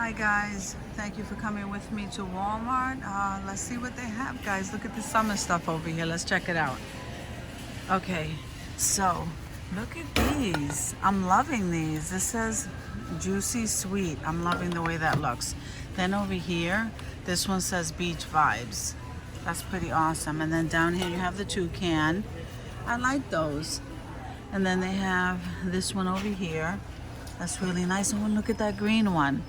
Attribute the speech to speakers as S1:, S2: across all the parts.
S1: Hi guys, thank you for coming with me to Walmart. Let's see what they have, guys. Look at the summer stuff over here. Let's check it out. Okay, so look at these. I'm loving these. This says juicy sweet. I'm loving the way that looks. Then over here, this one says beach vibes. That's pretty awesome. And then down here you have the toucan. I like those. And then they have this one over here. That's really nice. And look at that green one.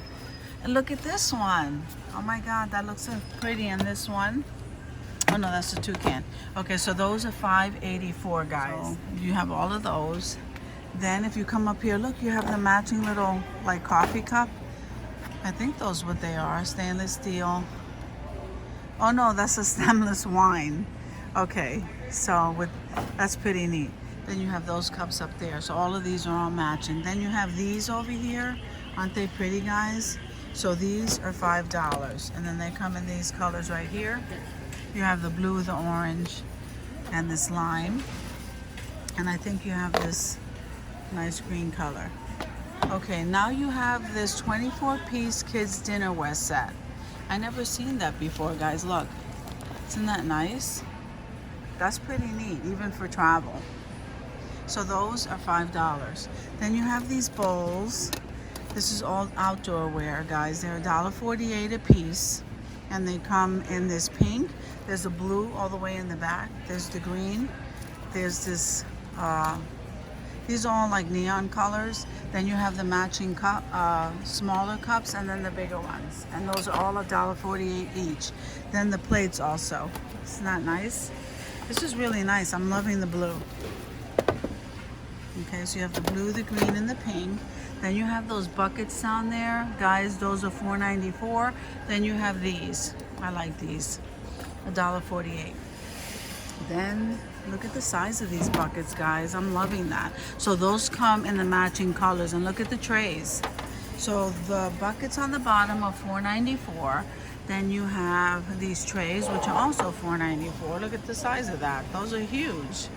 S1: And look at this one. Oh my God, that looks so pretty. And this one, oh no, that's a toucan. Okay, so those are $5.84, guys. So you have all of those. Then if you come up here, look, you have the matching little like coffee cup. I think those what they are, stainless steel. Oh no, that's a stemless wine. Okay, so that's pretty neat. Then you have those cups up there. So all of these are all matching. Then you have these over here. Aren't they pretty, guys? So these are $5. And then they come in these colors right here. You have the blue, the orange, and this lime. And I think you have this nice green color. Okay, now you have this 24-piece kids dinnerware set. I never seen that before, guys. Look, isn't that nice? That's pretty neat, even for travel. So those are $5. Then you have these bowls. This is all outdoor wear, guys. They're $1.48 a piece. And they come in this pink. There's a blue all the way in the back. There's the green. There's this, these are all like neon colors. Then you have the matching cup, smaller cups, and then the bigger ones. And those are all $1.48 each. Then the plates also. Isn't that nice? This is really nice. I'm loving the blue. Okay, so you have the blue, the green, and the pink. Then you have those buckets down there. Guys, those are $4.94. Then you have these. I like these. $1.48. Then look at the size of these buckets, guys. I'm loving that. So those come in the matching colors. And look at the trays. So the buckets on the bottom are $4.94. Then you have these trays, which are also $4.94. Look at the size of that. Those are huge.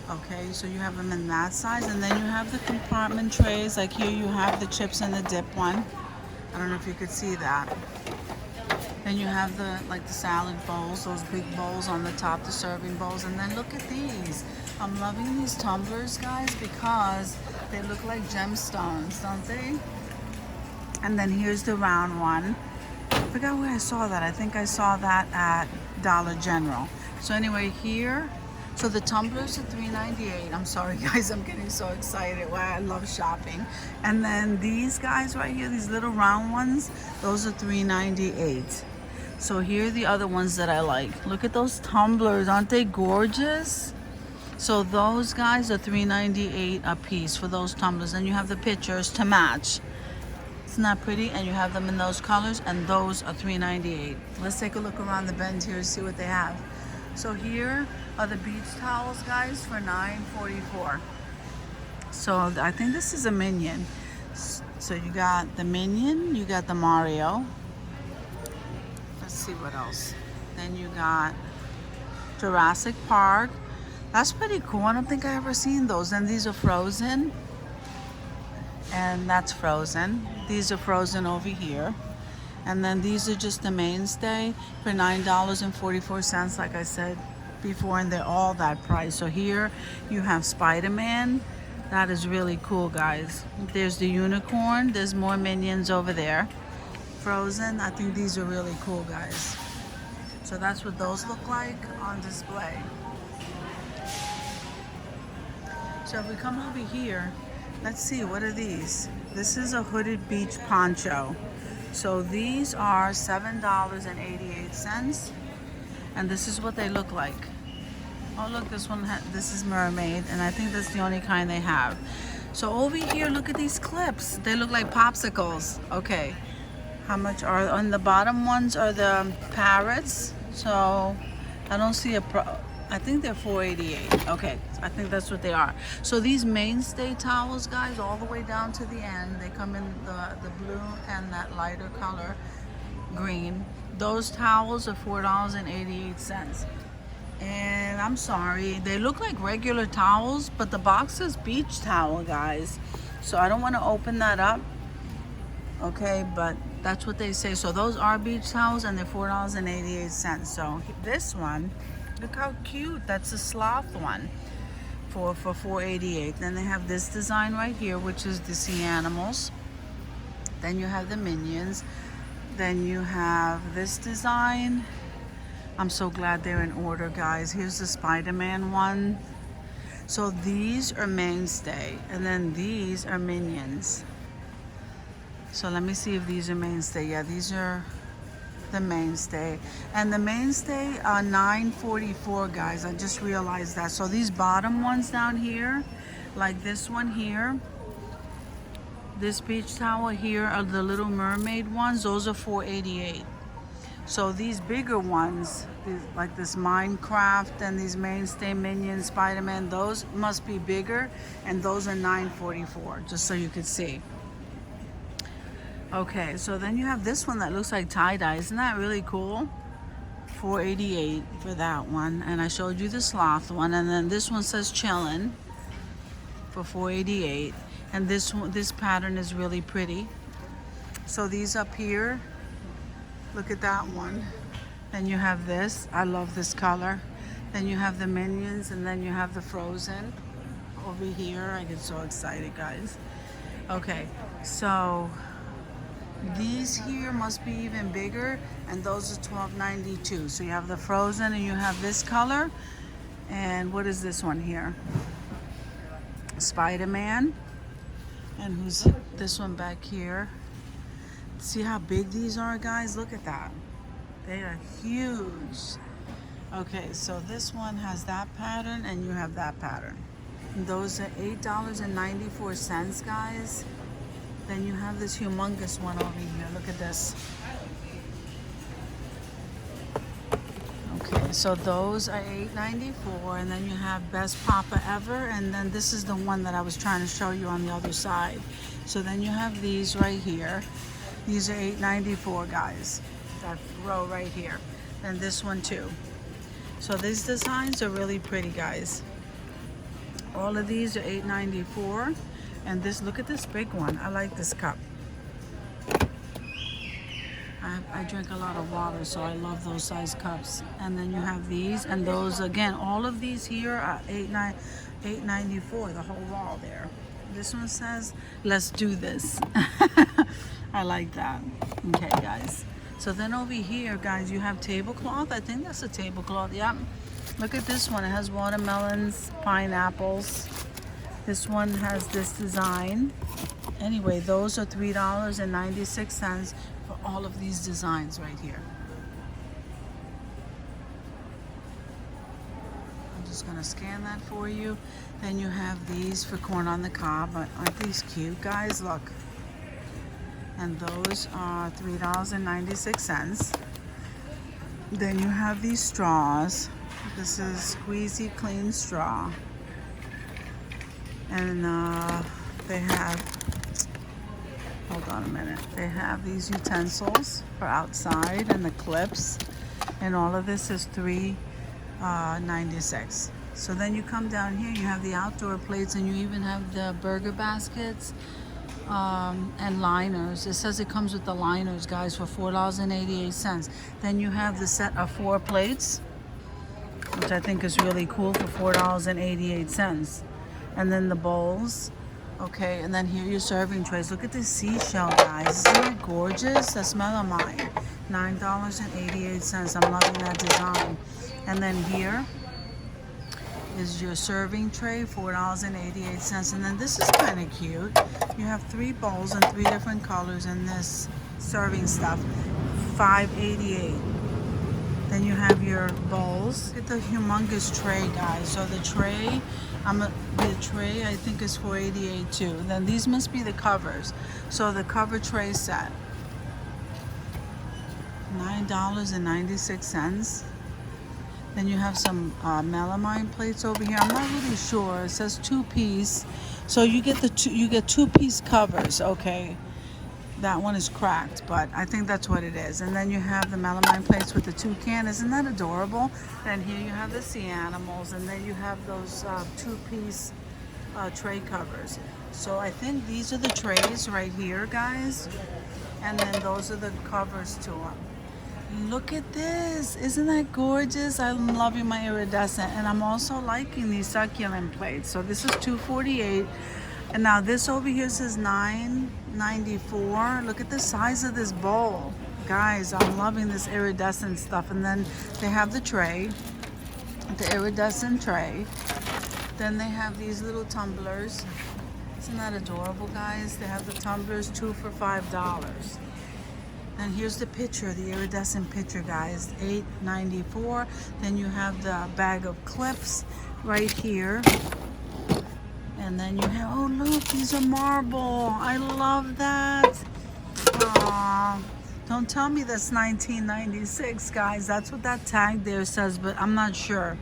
S1: Okay, so you have them in that size, and then you have the compartment trays. Like here you have the chips and the dip one. I don't know if you could see that. Then you have the salad bowls, those big bowls on the top, the serving bowls. And then look at these. I'm loving these tumblers, guys, because they look like gemstones, don't they? And then here's the round one. I forgot where I saw that. I think I saw that at Dollar General. So anyway, here, so the tumblers are $3.98. I'm sorry, guys, I'm getting so excited. Wow, I love shopping. And then these guys right here, these little round ones, those are $3.98. So here are the other ones that I like. Look at those tumblers. Aren't they gorgeous? So those guys are $3.98 a piece for those tumblers. And you have the pictures to match. Isn't that pretty? And you have them in those colors, and those are $3.98. Let's take a look around the bend here and see what they have. So here are the beach towels, guys, for $9.44. So I think this is a Minion. So you got the Minion, you got the Mario. Let's see what else. Then you got Jurassic Park. That's pretty cool. I don't think I ever seen those. And these are Frozen. And that's Frozen. These are Frozen over here. And then these are just the mainstay for $9.44, like I said before, and they're all that price. So here you have Spider-Man. That is really cool, guys. There's the unicorn. There's more Minions over there. Frozen. I think these are really cool, guys. So that's what those look like on display. So if we come over here, let's see, what are these? This is a hooded beach poncho. So these are $7.88, and this is what they look like. Oh look, this is mermaid, and I think that's the only kind they have. So over here, look at these clips. They look like popsicles. Okay, how much are on the bottom ones are the parrots? So I don't see I think they're $4.88. Okay, I think that's what they are. So these mainstay towels, guys, all the way down to the end, they come in the blue and that lighter color, green. Those towels are $4.88. And I'm sorry, they look like regular towels, but the box says beach towel, guys. So I don't want to open that up. Okay, but that's what they say. So those are beach towels, and they're $4.88. So this one, look how cute. That's a sloth one for $4.88. Then they have this design right here, which is the sea animals. Then you have the minions. Then you have this design. I'm so glad they're in order, guys. Here's the Spider-Man one. So these are mainstay, and then these are minions. So let me see if these are mainstay. Yeah, these are the mainstay. And the mainstay are $9.44, guys. I just realized that. So these bottom ones down here, like this one here, this beach towel here are the Little Mermaid ones. Those are $4.88. So these bigger ones, like this Minecraft and these mainstay minions, Spider-Man, those must be bigger, and those are $9.44, just so you could see. Okay, so then you have this one that looks like tie-dye. Isn't that really cool? $4.88 for that one. And I showed you the sloth one. And then this one says chillin' for $4.88. And this one, this pattern is really pretty. So these up here, look at that one. Then you have this. I love this color. Then you have the minions, and then you have the Frozen over here. I get so excited, guys. Okay, so these here must be even bigger, and those are $12.92. So you have the Frozen, and you have this color. And what is this one here? Spider-Man. And who's this one back here? See how big these are, guys? Look at that. They are huge. Okay, so this one has that pattern, and you have that pattern. And those are $8.94, guys. Then you have this humongous one over here. Look at this. Okay, so those are $8.94, and then you have Best Papa Ever, and then this is the one that I was trying to show you on the other side. So then you have these right here. These are $8.94, guys. That row right here. And this one too. So these designs are really pretty, guys. All of these are $8.94. And this, look at this big one. I like this cup. I drink a lot of water, so I love those size cups. And then you have these, and those again. All of these here are $8.94. The whole wall there. This one says, "Let's do this." I like that. Okay, guys. So then over here, guys, you have tablecloth. I think that's a tablecloth. Yep. Look at this one. It has watermelons, pineapples. This one has this design. Anyway, those are $3.96 for all of these designs right here. I'm just gonna scan that for you. Then you have these for corn on the cob. Aren't these cute, guys? Look. And those are $3.96. Then you have these straws. This is squeezy clean straw. And they have, hold on a minute, they have these utensils for outside and the clips, and all of this is $3.96. So then you come down here, you have the outdoor plates, and you even have the burger baskets and liners. It says it comes with the liners, guys, for $4.88. Then you have the set of 4 plates, which I think is really cool, for $4.88. And then the bowls. Okay, and then here your serving trays. Look at this seashell, guys. Isn't it gorgeous? That's melamine. $9.88. I'm loving that design. And then here is your serving tray, $4.88. And then this is kind of cute. You have 3 bowls in 3 different colors, and this serving stuff, $5.88. Then you have your bowls. Look at the humongous tray, guys. So the tray, the tray I think is $4.88 too. Then these must be the covers. So the cover tray set, $9.96. Then you have some melamine plates over here. I'm not really sure. It says 2-piece. So you get the 2-piece covers. Okay. That one is cracked, but I think that's what it is. And then you have the melamine plates with the toucan. Isn't that adorable? Then here you have the sea animals, and then you have those 2-piece tray covers. So I think these are the trays right here, guys. And then those are the covers to them. Look at this. Isn't that gorgeous? I'm loving my iridescent. And I'm also liking these succulent plates. So this is $2.48. And now this over here says $9.94. Look at the size of this bowl. Guys, I'm loving this iridescent stuff. And then they have the tray, the iridescent tray. Then they have these little tumblers. Isn't that adorable, guys? They have the tumblers, 2 for $5. And here's the pitcher, the iridescent pitcher, guys, $8.94. Then you have the bag of clips right here. And then you have, oh look, these are marble. I love that. Aww. Don't tell me that's $19.96, guys. That's what that tag there says, but I'm not sure.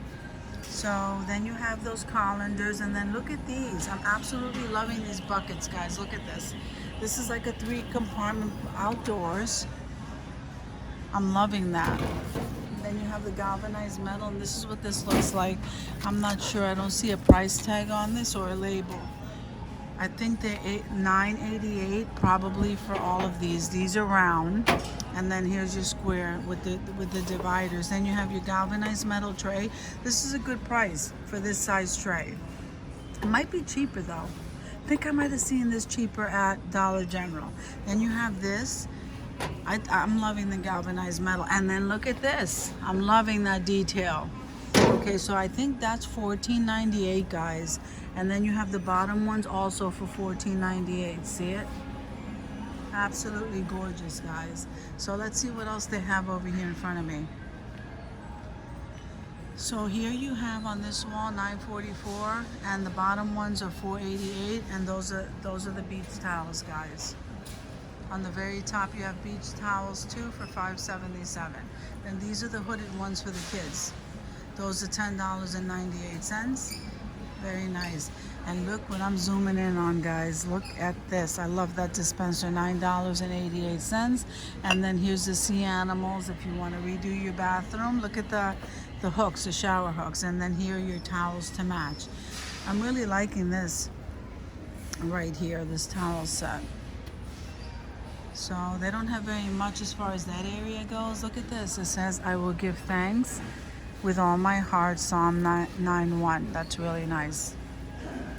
S1: So then you have those colanders, and then look at these. I'm absolutely loving these buckets, guys. Look at this. This is like a 3-compartment outdoors. I'm loving that. And then you have the galvanized metal, and this is what this looks like. I'm not sure. I don't see a price tag on this or a label. I think they're $9.88 probably for all of these. These are round, and then here's your square with the dividers. Then you have your galvanized metal tray. This is a good price for this size tray. It might be cheaper though. I think I might have seen this cheaper at Dollar General. Then you have this. I'm loving the galvanized metal. And then look at this. I'm loving that detail. Okay, so I think that's $14.98, guys. And then you have the bottom ones also for $14.98. See it? Absolutely gorgeous, guys. So let's see what else they have over here in front of me. So here you have on this wall $9.44, and the bottom ones are $4.88, and those are the beach towels, guys. On the very top you have beach towels too for $5.77. And these are the hooded ones for the kids. Those are $10.98. Very nice. And look what I'm zooming in on, guys. Look at this. I love that dispenser, $9.88. And then here's the sea animals if you want to redo your bathroom. Look at the hooks, the shower hooks. And then here are your towels to match. I'm really liking this right here, this towel set. So they don't have very much as far as that area goes. Look at this. It says, I will give thanks with all my heart, Psalm 9:1. That's really nice.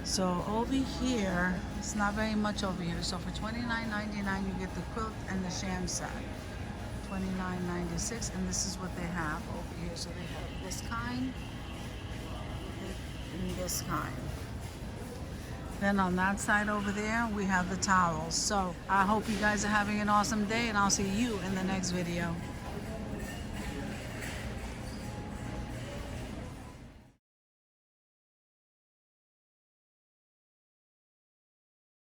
S1: So over here, it's not very much over here. So for $29.99, you get the quilt and the sham set. $29.96, and this is what they have over here. So they have this kind and this kind. Then on that side over there, we have the towels. So I hope you guys are having an awesome day, and I'll see you in the next video.